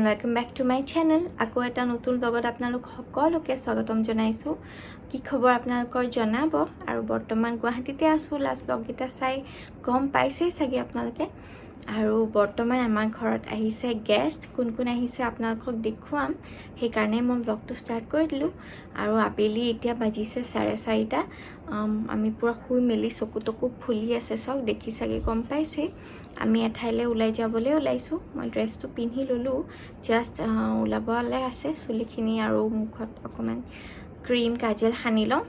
And welcome back to my channel. আকৌ এটা নতুন ব্লগত আপোনালোক সকলোকে স্বাগতম জনাইছোঁ। কি খবৰ আপোনালোকৰ জনাব। আৰু বৰ্তমান গুৱাহাটীতে আছোঁ। লাষ্ট ব্লগকেইটা চাই গম পাইছেই চাগে আপোনালোকে। আৰু বৰ্তমান আমাৰ ঘৰত আহিছে গেষ্ট। কোন কোন আহিছে আপোনালোকক দেখুৱাম, সেইকাৰণে মই ব্লগটো ষ্টাৰ্ট কৰি দিলোঁ। আৰু আবেলি এতিয়া বাজিছে 4:30। আমি পূৰা শুই মেলি চকু তকু ফুলি আছে, চাওক দেখি চাগে গম পাইছেই। আমি এঠাইলৈ ওলাই যাবলৈ ওলাইছোঁ। মই ড্ৰেছটো পিন্ধি ল'লোঁ, জাষ্ট ওলাবলৈ আছে। চুলিখিনি আৰু মুখত অকণমান ক্ৰীম কাজল সানি লওঁ,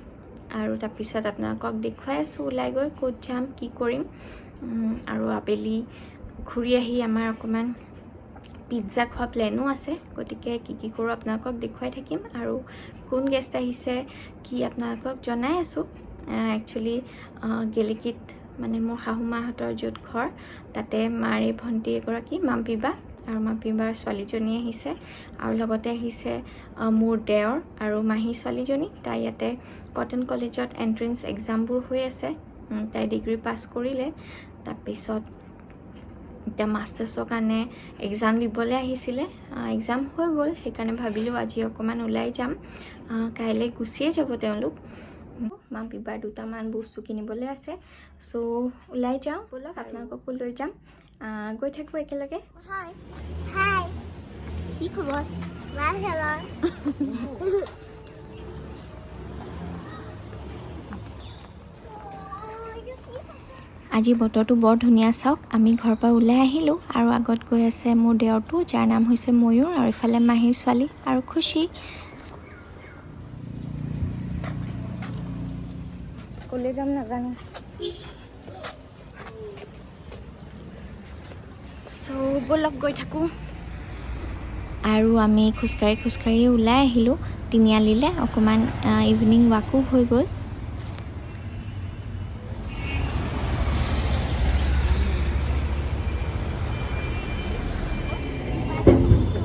আৰু তাৰপিছত আপোনালোকক দেখুৱাই আছোঁ ওলাই গৈ ক'ত যাম, কি কৰিম। আৰু আবেলি ঘূৰি আহি আমাৰ অকণমান পিজ্জা খোৱা প্লেনো আছে, গতিকে কি কৰোঁ আপোনালোকক দেখুৱাই থাকিম। আৰু কোন গেষ্ট আহিছে কি আপোনালোকক জনাই আছোঁ। একচুৱেলি গেলেকীত মানে মোৰ শাহুমাহঁতৰ য'ত ঘৰ, তাতে মাৰে ভণ্টি এগৰাকী মাম্পী বা, আৰু মাম্পী বাৰ ছোৱালীজনী আহিছে, আৰু লগতে আহিছে মোৰ দেওৰ আৰু মাহী ছোৱালীজনী। তাই ইয়াতে কটন কলেজত এণ্ট্ৰেঞ্চ এক্সামবোৰ হৈ আছে। তাই ডিগ্ৰী পাছ কৰিলে, তাৰপিছত এতিয়া মাষ্টাৰ্ছৰ কাৰণে এক্সাম দিবলৈ আহিছিলে। এক্সাম হৈ গ'ল, সেইকাৰণে ভাবিলোঁ আজি অকণমান ওলাই যাম। কাইলৈ গুচিয়ে যাব তেওঁলোক। মাম্পী বাৰ দুটামান বস্তু কিনিবলৈ আছে, চ' ওলাই যাওঁ ব'লক, আপোনালোককো লৈ যাম। গৈ থাকোঁ একেলগে। হাই হাই, কি খবৰ? ভাল খবৰ। আজি বতৰটো বৰ ধুনীয়া, চাওক। আমি ঘৰৰ পৰা ওলাই আহিলোঁ, আৰু আগত গৈ আছে মোৰ দেওৰটো, যাৰ নাম হৈছে ময়ূৰ, আৰু ইফালে মাহীৰ ছোৱালী আৰু খুচি। ক'লৈ যাম নাজানো। চ' ব'লক গৈ থাকোঁ। আৰু আমি খোজকাঢ়ি ওলাই আহিলোঁ তিনিআলিলৈ। অকণমান ইভিনিং ৱাকো হৈ গ'ল।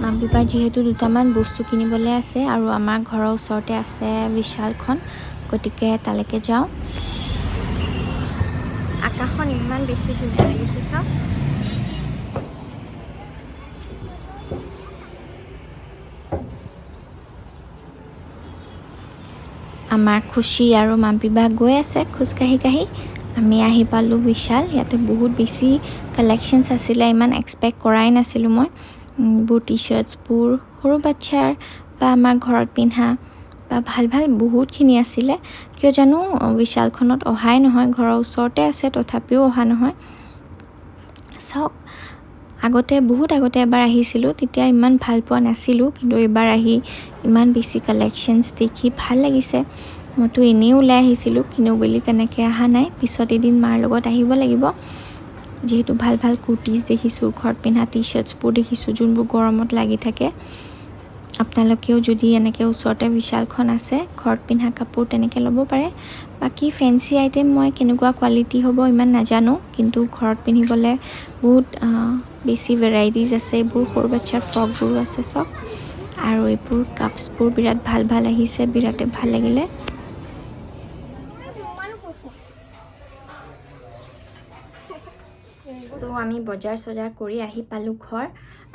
মাম্পীবাৰ যিহেতু দুটামান বস্তু কিনিবলৈ আছে, আৰু আমাৰ ঘৰৰ ওচৰতে আছে বিশালখন, গতিকে তালৈকে যাওঁ। আকাশখন ইমান বেছি ধুনীয়া লাগিছে, চাওক। আমাৰ খুচি আৰু মাম্পীবা গৈ আছে খোজকাঢ়ি। আমি আহি পালোঁ বিশাল। ইয়াতে বহুত বেছি কালেকশ্যনছ আছিলে, ইমান এক্সপেক্ট কৰাই নাছিলোঁ মই। বহুত টি শ্বাৰ্টছবোৰ সৰু বাচ্ছাৰ বা আমাৰ ঘৰত পিন্ধা বা ভাল বহুতখিনি আছিলে। কিয় জানো বিশালখনত অহাই নহয়, ঘৰৰ ওচৰতে আছে তথাপিও অহা নহয়। চাওক, বহুত আগতে এবাৰ আহিছিলোঁ, তেতিয়া ইমান ভাল পোৱা নাছিলোঁ, কিন্তু এইবাৰ আহি ইমান বেছি কালেকশ্যনছ দেখি ভাল লাগিছে। মইতো এনেই ওলাই আহিছিলোঁ, কিনো বুলি তেনেকৈ অহা নাই। পিছত এদিন মাৰ লগত আহিব লাগিব, যিহেতু ভাল কুৰ্টিজ দেখিছোঁ, ঘৰত পিন্ধা টি শ্বাৰ্টছবোৰ দেখিছোঁ, যোনবোৰ গৰমত লাগি থাকে। আপোনালোকেও যদি এনেকৈ ওচৰতে বিশালখন আছে, ঘৰত পিন্ধা কাপোৰ তেনেকৈ ল'ব পাৰে। বাকী ফেঞ্চি আইটেম মই কেনেকুৱা কোৱালিটি হ'ব ইমান নাজানো, কিন্তু ঘৰত পিন্ধিবলৈ বহুত বেছি ভেৰাইটিজ আছে। এইবোৰ সৰু বাচ্ছাৰ ফ্ৰকবোৰো আছে চব, আৰু এইবোৰ কাপছবোৰ বিৰাট ভাল আহিছে, বিৰাটে ভাল লাগিলে। চ' আমি বজাৰ চজাৰ কৰি আহি পালোঁ ঘৰ,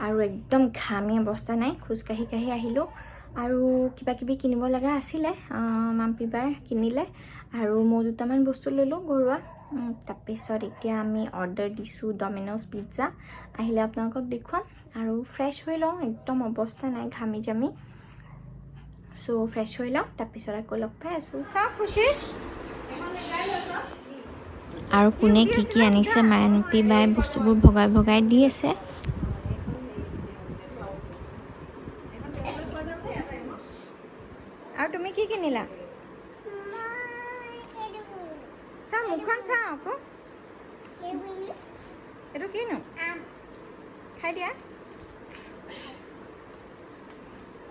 আৰু একদম ঘামি অৱস্থা নাই। খোজকাঢ়ি আহিলোঁ, আৰু কিবাকিবি কিনিব লগা আছিলে। মাম্পীবাৰ কিনিলে, আৰু মই দুটামান বস্তু ল'লোঁ ঘৰুৱা। তাৰপিছত এতিয়া আমি অৰ্ডাৰ দিছোঁ ডমিন'জ পিজ্জা। আহিলে আপোনালোকক দেখুৱাম। আৰু ফ্ৰেছ হৈ লওঁ, একদম অৱস্থা নাই ঘামি জামি। চ' ফ্ৰেছ হৈ লওঁ, তাৰপিছত আকৌ লগ পাই আছোঁ। খুচি আৰু কোনে কি আনিছে মাম্পীবাই বস্তুবোৰ ভগাই দি আছে। আৰু তুমি কি কিনিলা? চা মুখখন চা আকৌ। এইটো কিনো? খাই দিয়া।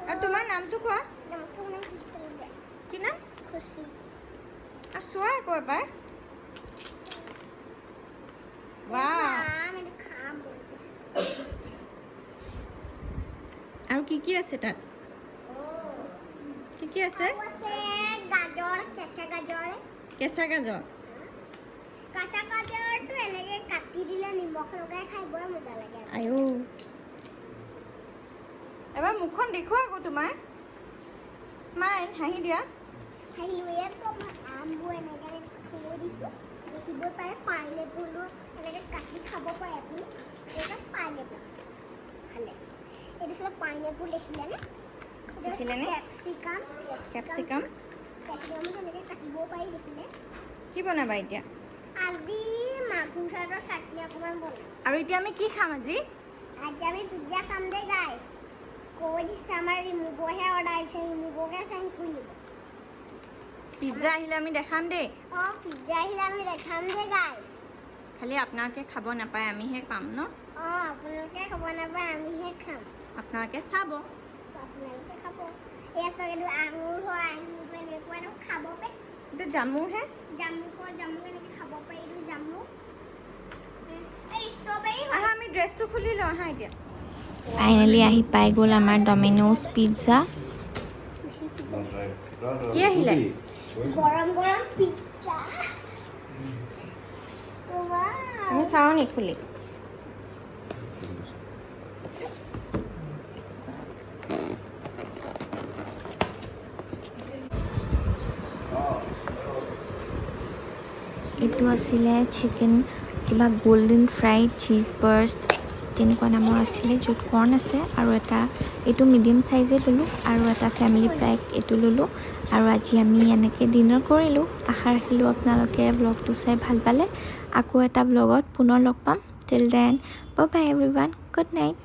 আৰু তোমাৰ নামটো কোৱা। কি নাম? খুচি। আৰু চোৱা আকৌ এবাৰ। আৰু কি আছে তাত? কি আছে? গাজৰ, কেঁচা গাজৰ। কেঁচা গাজৰ। কাঁচা গাজৰটো এনেকৈ কাটি দিলে নিমখ লগাই খাই বৰ মজা লাগে। আয়ো। এবাৰ মুখখন দেখুৱা আকৌ তোমাৰ স্মাইল হাঁহি দিয়া ইয়াত মই আমবোৰ এনেকৈ থৈ দিছোঁ দেখিব পাৰে পাইনএপলো এনেকৈ কাটি খাব পাৰে আপুনি এটা পাইনএপল খালে এইটো চালে পাইনএপল দেখিলেনে দেখিলেনে? কেপচিকাম কেপচিকাম কেপচিকামো তেনেকৈ কাটিব পাৰি দেখিলে কি বনাবা এতিয়া আজি মাগুৰ চাটৰ চাটনি অকণমান বনাম আৰু এতিয়া আমি কি খাম আজি আজি আমি পিজ্জা খাম দে গাইছ কৈ দিছে আমাৰ ৰিমুভৰহে অৰ্ডাৰ দিছে ৰিমুভকে চাইন কৰিব পিজ্জা আহিলে আমি দেখাম দেই অঁ পিজ্জা আহিলে আমি দেখাম দে গাইছ খালি আপোনালোকে খাব নাপায় আমিহে পাম ন অঁ আপোনালোকে খাব নাপায় আমিহে খাম আপোনালোকে চাব আপোনালোকে খাব এয়া চাগেতো আঙুৰ হয় আঙুৰ এনেকুৱা এইটো খাব পাৰি এইটো জামুহে জামু এনেকৈ খাব পাৰি এইটো জামু এই ষ্ট্ৰবেৰী আহা আমি ড্ৰেছটো খুলি লওঁ আহা এতিয়া ফাইনেলি আহি পাই গ'ল আমাৰ ডমিন'জ পিজ্জা কি আহিলে গৰম গৰম পিজ্জা আমি চাওঁ নি খুলি এইটো আছিলে চিকেন কিবা গল্ডেন ফ্ৰাইড চীজ বাৰ্ষ্ট তেনেকুৱা নামৰ আছিলে য'ত কৰ্ণ আছে আৰু এটা এইটো মিডিয়াম চাইজে ল'লোঁ আৰু এটা ফেমিলি পেক এইটো ল'লোঁ আৰু আজি আমি এনেকৈ ডিনাৰ কৰিলোঁ আশা ৰাখিলোঁ আপোনালোকে ব্লগটো চাই ভাল পালে আকৌ এটা ব্লগত পুনৰ লগ পাম till then bye bye everyone good night